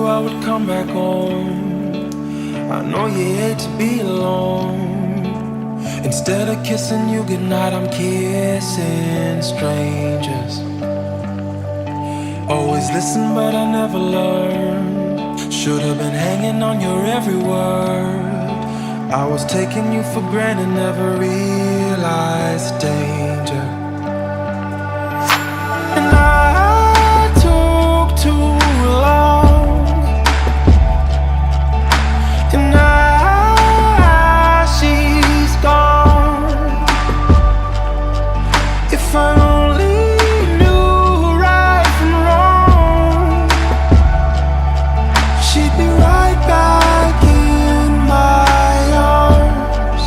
I would come back home. I know you hate to be alone. Instead of kissing you goodnight, I'm kissing strangers. Always listen, but I never learned. Should've been hanging on your every word. I was taking you for granted, never realized the danger. And I took too long. And now she's gone. If I only knew right from wrong, she'd be right back in my arms.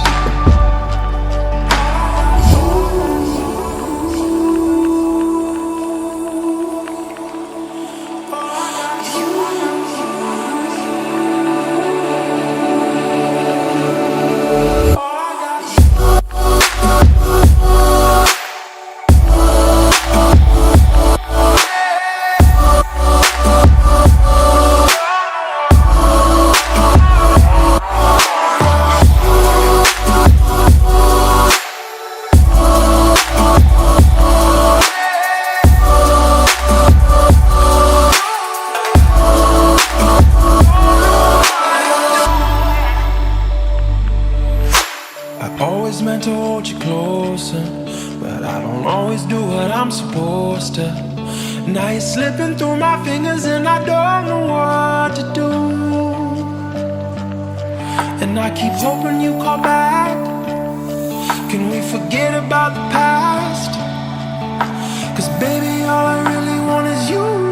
Always meant to hold you closer, but I don't always do what I'm supposed to. Now you're slipping through my fingers and I don't know what to do. And I keep hoping you call back. Can we forget about the past? 'Cause baby, all I really want is you.